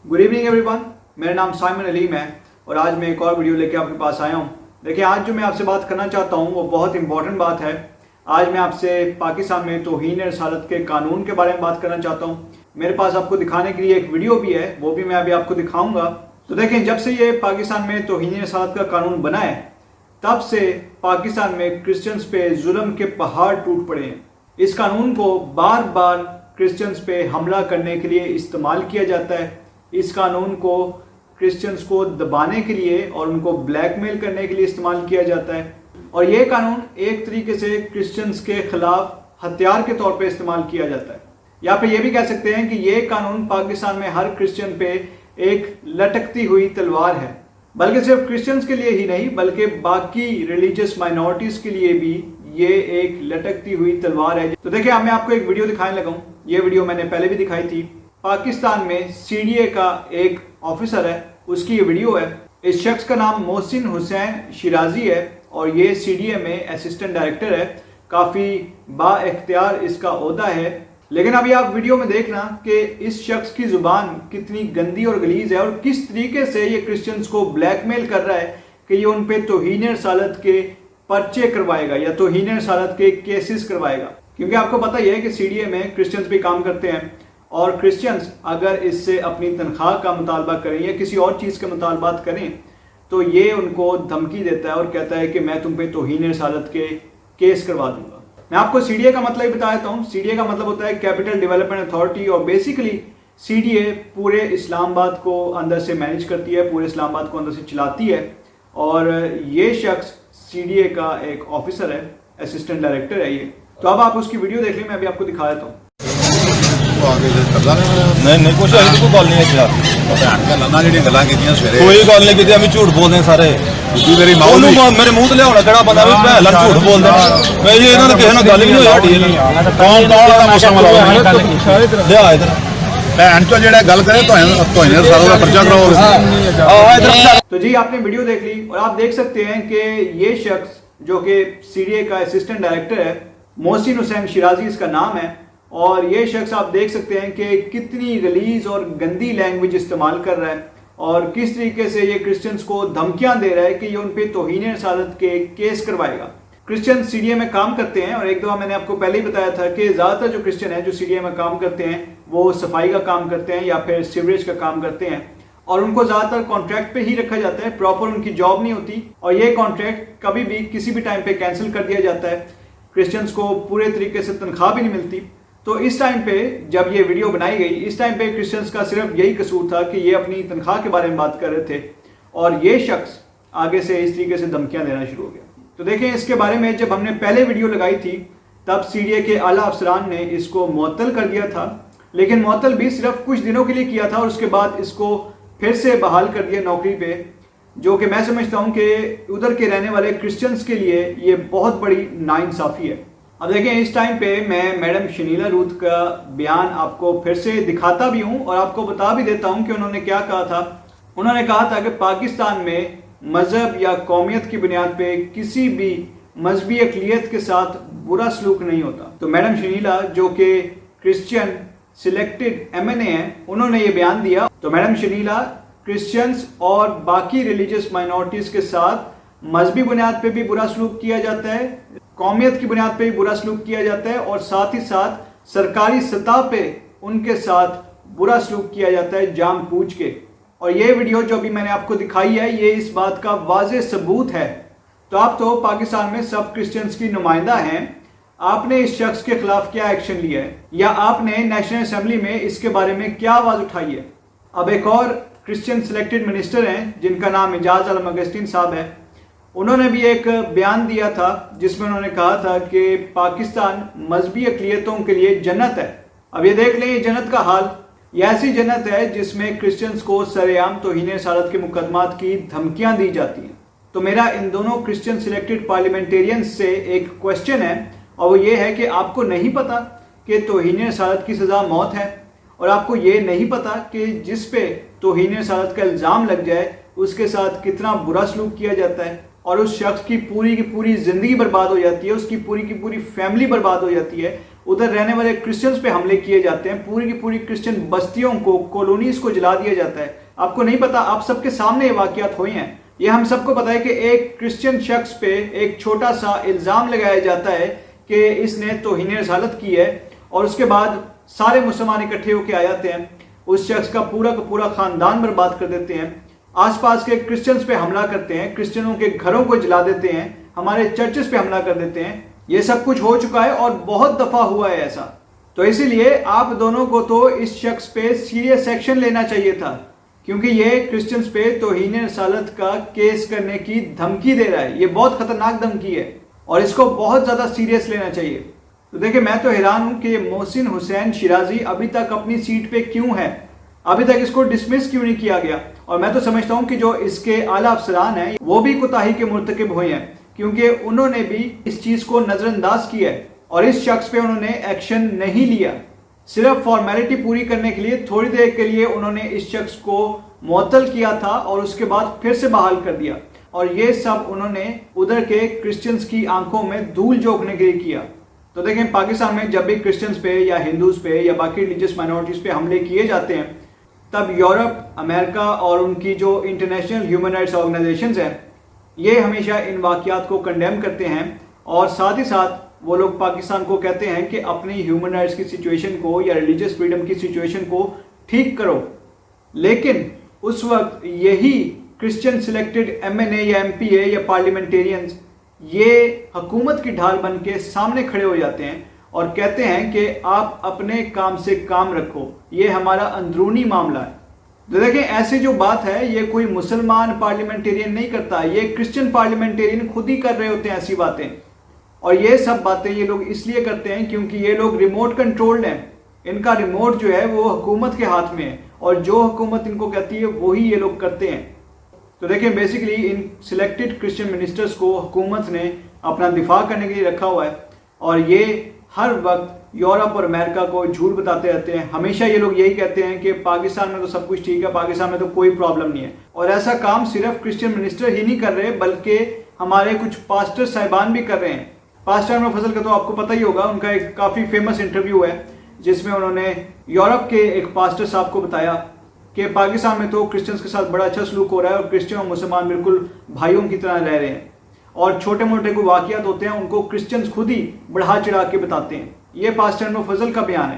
Good evening everyone, मेरा नाम Simon Aleem है और आज मैं एक और वीडियो लेके आपके पास आया हूँ। देखिए, आज जो मैं आपसे बात करना चाहता हूँ वो बहुत इंपॉर्टेंट बात है। आज मैं आपसे पाकिस्तान में तौहीन रसालत के कानून के बारे में बात करना चाहता हूँ। मेरे पास आपको दिखाने के लिए एक वीडियो भी है, वो भी मैं अभी आपको दिखाऊंगा। तो देखें, जब से ये पाकिस्तान में तौहीन रसालत का कानून बना है तब से पाकिस्तान में क्रिश्चियंस पे जुल्म के पहाड़ टूट पड़े हैं। इस कानून को बार बार क्रिश्चियंस पे हमला करने के लिए इस्तेमाल किया जाता है। इस कानून को क्रिश्चियंस को दबाने के लिए और उनको ब्लैकमेल करने के लिए इस्तेमाल किया जाता है। और ये कानून एक तरीके से क्रिश्चियंस के खिलाफ हथियार के तौर पे इस्तेमाल किया जाता है। या फिर ये भी कह सकते हैं कि ये कानून पाकिस्तान में हर क्रिश्चियन पे एक लटकती हुई तलवार है, बल्कि सिर्फ क्रिश्चियंस के लिए ही नहीं बल्कि बाकी रिलीजियस माइनॉरिटीज के लिए भी ये एक लटकती हुई तलवार है। तो देखिए, अब मैं आपको एक वीडियो दिखाने लगा हूँ। ये वीडियो मैंने पहले भी दिखाई थी। पाकिस्तान में सीडीए का एक ऑफिसर है, उसकी ये वीडियो है। इस शख्स का नाम मोहसिन हुसैन शिराजी है और ये सीडीए में असिस्टेंट डायरेक्टर है। काफ़ी बाइख्तियार इसका ओहदा है। लेकिन अभी आप वीडियो में देखना कि इस शख्स की ज़ुबान कितनी गंदी और गलीज है और किस तरीके से ये क्रिश्चियंस को ब्लैकमेल कर रहा है कि ये उन पे तौहीन रसालत के पर्चे करवाएगा या तौहीन रसालत के केसेस करवाएगा। क्योंकि आपको पता ही है कि सीडीए में क्रिश्चियंस भी काम करते हैं और क्रिश्चियंस अगर इससे अपनी तनख्वाह का मुतालबा करें या किसी और चीज़ के मुतालबात करें तो ये उनको धमकी देता है और कहता है कि मैं तुम पे तौहीन रसालत के केस करवा दूंगा। मैं आपको सीडीए का मतलब ही बता देता हूँ। सीडीए का मतलब होता है कैपिटल डेवलपमेंट अथॉरिटी और बेसिकली सीडीए पूरे इस्लामाबाद को अंदर से मैनेज करती है, पूरे इस्लामाबाद को अंदर से चलाती है। और ये शख्स सीडीए का एक ऑफिसर है, असिस्टेंट डायरेक्टर है ये। तो अब आप उसकी वीडियो देख लें, मैं अभी आपको दिखा देता हूँ। नहीं कुछ कोई गल नहीं है, कोई गल नहीं की। हमें झूठ बोलते हैं सारे। मेरे मुंह लिया कड़ा बंदा झूठ बोलते किसी गल भी नहीं लिया इधर। तो जी, आपने वीडियो देख ली और आप देख सकते हैं कि ये शख्स जो कि सीडीए का असिस्टेंट डायरेक्टर है, मोहसिन हुसैन शिराजी इसका नाम है। और ये शख्स आप देख सकते हैं कि कितनी गलीज और गंदी लैंग्वेज इस्तेमाल कर रहा है और किस तरीके से ये क्रिश्चियंस को धमकियां दे रहा है कि ये उन पे तौहीन रसालत के केस करवाएगा। क्रिश्चियन सीडीए में काम करते हैं और एक दफा मैंने आपको पहले ही बताया था कि ज़्यादातर जो क्रिश्चियन है जो सीडीए में काम करते हैं वो सफाई का काम करते हैं या फिर सीवरेज का काम करते हैं और उनको ज़्यादातर कॉन्ट्रैक्ट पे ही रखा जाता है। प्रॉपर उनकी जॉब नहीं होती और ये कॉन्ट्रैक्ट कभी भी किसी भी टाइम पे कैंसिल कर दिया जाता है। क्रिश्चियंस को पूरे तरीके से तनख्वाह भी नहीं मिलती। तो इस टाइम पे जब ये वीडियो बनाई गई, इस टाइम पे क्रिश्चियंस का सिर्फ यही कसूर था कि ये अपनी तनख्वाह के बारे में बात कर रहे थे और ये शख्स आगे से इस तरीके से धमकियां देना शुरू हो गया। तो देखें, इसके बारे में जब हमने पहले वीडियो लगाई थी तब सीडीए के आला अफसरान ने इसको मुअत्तल कर दिया था, लेकिन मुअत्तल भी सिर्फ कुछ दिनों के लिए किया था और उसके बाद इसको फिर से बहाल कर दिया नौकरी पे, जो कि मैं समझता हूँ कि उधर के रहने वाले क्रिश्चियंस के लिए ये बहुत बड़ी नाइंसाफ़ी है। अब देखें, इस टाइम पे मैं मैडम शनीला रूथ का बयान आपको फिर से दिखाता भी हूँ और आपको बता भी देता हूँ कि उन्होंने क्या कहा था। उन्होंने कहा था कि पाकिस्तान में मजहब या कौमियत की बुनियाद पे किसी भी मजहबी अक़लियत के साथ बुरा सलूक नहीं होता। तो मैडम शनीला जो कि क्रिश्चियन सिलेक्टेड एमएनए हैं, उन्होंने ये बयान दिया। तो मैडम शनीला क्रिश्चियंस और बाकी रिलीजियस माइनॉरिटीज़ के साथ मजहबी बुनियाद पे भी बुरा सलूक किया जाता है, कौमियत की बुनियाद पे भी बुरा सलूक किया जाता है और साथ ही साथ सरकारी सतह पे उनके साथ बुरा सलूक किया जाता है जानबूझ के। और ये वीडियो जो अभी मैंने आपको दिखाई है ये इस बात का वाज़ेह सबूत है। तो आप तो पाकिस्तान में सब क्रिश्चियंस की नुमाइंदा हैं, आपने इस शख्स के खिलाफ क्या एक्शन लिया है या आपने नेशनल असेंबली में इसके बारे में क्या आवाज़ उठाई है। अब एक और क्रिश्चियन सिलेक्टेड मिनिस्टर हैं जिनका नाम एजाज आलम अगस्तीन साहब है, उन्होंने भी एक बयान दिया था जिसमें उन्होंने कहा था कि पाकिस्तान मजहबी अक़लियतों के लिए जन्नत है। अब ये देख लें, ये जन्नत का हाल, ये ऐसी जन्नत है जिसमें क्रिश्चियंस को सरेआम तौहीन रसालत के मुकदमात की धमकियां दी जाती हैं। तो मेरा इन दोनों क्रिश्चियन सिलेक्टेड पार्लियामेंटेरियंस से एक क्वेश्चन है और वो ये है कि आपको नहीं पता कि तौहीन रसालत की सज़ा मौत है और आपको ये नहीं पता कि जिस पे तौहीन रसालत का इल्ज़ाम लग जाए उसके साथ कितना बुरा सलूक किया जाता है اور اس شخص کی پوری زندگی برباد ہو جاتی ہے, اس کی پوری فیملی برباد ہو جاتی ہے. ادھر رہنے والے کرسچنز پہ حملے کیے جاتے ہیں, پوری کرسچن بستیوں کو, کالونیز کو جلا دیا جاتا ہے. آپ کو نہیں پتا, آپ سب کے سامنے یہ واقعات ہوئے ہیں. یہ ہم سب کو پتا ہے کہ ایک کرسچن شخص پہ ایک چھوٹا سا الزام لگایا جاتا ہے کہ اس نے توہین رسالت کی ہے, اور اس کے بعد سارے مسلمان اکٹھے ہو کے آ جاتے ہیں, اس شخص کا پورا خاندان برباد کر دیتے ہیں, آس پاس کے کرسچنز پہ حملہ کرتے ہیں, کرسچنوں کے گھروں کو جلا دیتے ہیں, ہمارے چرچز پہ حملہ کر دیتے ہیں. یہ سب کچھ ہو چکا ہے اور بہت دفعہ ہوا ہے ایسا. تو اسی لیے آپ دونوں کو تو اس شخص پہ سیریس ایکشن لینا چاہیے تھا, کیونکہ یہ کرسچنز پہ توہین رسالت کا کیس کرنے کی دھمکی دے رہا ہے. یہ بہت خطرناک دھمکی ہے اور اس کو بہت زیادہ سیریس لینا چاہیے. تو دیکھیں, میں تو حیران ہوں کہ محسن حسین شیرازی ابھی تک اپنی سیٹ پہ کیوں ہے, ابھی تک اس کو ڈسمس کیوں نہیں کیا گیا. اور میں تو سمجھتا ہوں کہ جو اس کے اعلیٰ افسران ہیں وہ بھی کوتاہی کے مرتکب ہوئے ہیں, کیونکہ انہوں نے بھی اس چیز کو نظر انداز کیا ہے اور اس شخص پہ انہوں نے ایکشن نہیں لیا. صرف فارمیلٹی پوری کرنے کے لیے تھوڑی دیر کے لیے انہوں نے اس شخص کو معطل کیا تھا اور اس کے بعد پھر سے بحال کر دیا, اور یہ سب انہوں نے ادھر کے کرسچنز کی آنکھوں میں دھول جھونکنے کے لیے کیا. تو دیکھیں, پاکستان میں جب بھی کرسچنز پہ یا ہندوز پہ یا باقی ریلیجیس مائنورٹیز پہ حملے کیے جاتے ہیں, تب یورپ, امریکہ اور ان کی جو انٹرنیشنل ہیومن رائٹس آرگنائزیشنز ہیں یہ ہمیشہ ان واقعات کو کنڈیم کرتے ہیں, اور ساتھ ہی ساتھ وہ لوگ پاکستان کو کہتے ہیں کہ اپنی ہیومن رائٹس کی سچویشن کو یا ریلیجیس فریڈم کی سچویشن کو ٹھیک کرو. لیکن اس وقت یہی کرسچن سلیکٹڈ MNA یا MPA یا پارلیمنٹیرینز یہ حکومت کی ڈھال بن کے سامنے کھڑے ہو جاتے ہیں اور کہتے ہیں کہ آپ اپنے کام سے کام رکھو, یہ ہمارا اندرونی معاملہ ہے. تو دیکھیں, ایسے جو بات ہے یہ کوئی مسلمان پارلیمنٹیرین نہیں کرتا, یہ کرسچن پارلیمنٹیرین خود ہی کر رہے ہوتے ہیں ایسی باتیں. اور یہ سب باتیں یہ لوگ اس لیے کرتے ہیں کیونکہ یہ لوگ ریموٹ کنٹرولڈ ہیں, ان کا ریموٹ جو ہے وہ حکومت کے ہاتھ میں ہے, اور جو حکومت ان کو کہتی ہے وہی یہ لوگ کرتے ہیں. تو دیکھیں, بیسیکلی ان سلیکٹڈ کرسچن منسٹرز کو حکومت نے اپنا دفاع کرنے کے لیے رکھا ہوا ہے, اور یہ ہر وقت یورپ اور امریکہ کو جھوٹ بتاتے رہتے ہیں. ہمیشہ یہ لوگ یہی کہتے ہیں کہ پاکستان میں تو سب کچھ ٹھیک ہے, پاکستان میں تو کوئی پرابلم نہیں ہے. اور ایسا کام صرف کرسچن منسٹر ہی نہیں کر رہے بلکہ ہمارے کچھ پاسٹر صاحبان بھی کر رہے ہیں. پاسٹر انور فضل کا تو آپ کو پتہ ہی ہوگا, ان کا ایک کافی فیمس انٹرویو ہے جس میں انہوں نے یورپ کے ایک پاسٹر صاحب کو بتایا کہ پاکستان میں تو کرسچنز کے ساتھ بڑا اچھا سلوک ہو رہا ہے اور کرسچن اور مسلمان بالکل بھائیوں کی طرح رہ رہے ہیں, اور چھوٹے موٹے کوئی واقعات ہوتے ہیں ان کو کرسچنز خود ہی بڑھا چڑھا کے بتاتے ہیں. یہ پاسٹر انور فضل کا بیان ہے.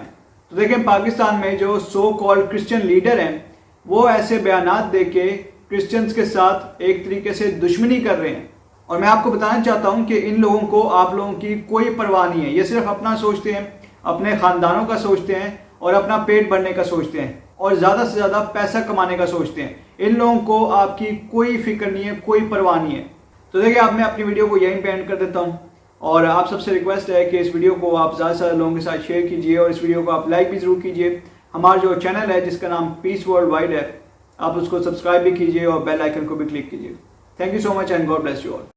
تو دیکھیں, پاکستان میں جو سو کالڈ کرسچن لیڈر ہیں وہ ایسے بیانات دے کے کرسچنز کے ساتھ ایک طریقے سے دشمنی کر رہے ہیں. اور میں آپ کو بتانا چاہتا ہوں کہ ان لوگوں کو آپ لوگوں کی کوئی پرواہ نہیں ہے. یہ صرف اپنا سوچتے ہیں, اپنے خاندانوں کا سوچتے ہیں اور اپنا پیٹ بھرنے کا سوچتے ہیں اور زیادہ سے زیادہ پیسہ کمانے کا سوچتے ہیں. ان لوگوں کو آپ کی کوئی فکر نہیں ہے, کوئی پرواہ نہیں ہے. تو دیکھیں, اب میں اپنی ویڈیو کو یہیں پہ اینڈ کر دیتا ہوں, اور آپ سب سے ریکویسٹ ہے کہ اس ویڈیو کو آپ زیادہ سے زیادہ لوگوں کے ساتھ شیئر کیجئے, اور اس ویڈیو کو آپ لائک بھی ضرور کیجئے. ہمارا جو چینل ہے جس کا نام پیس ورلڈ وائڈ ہے, آپ اس کو سبسکرائب بھی کیجئے اور بیل آئیکن کو بھی کلک کیجئے. Thank you so much and God bless you all.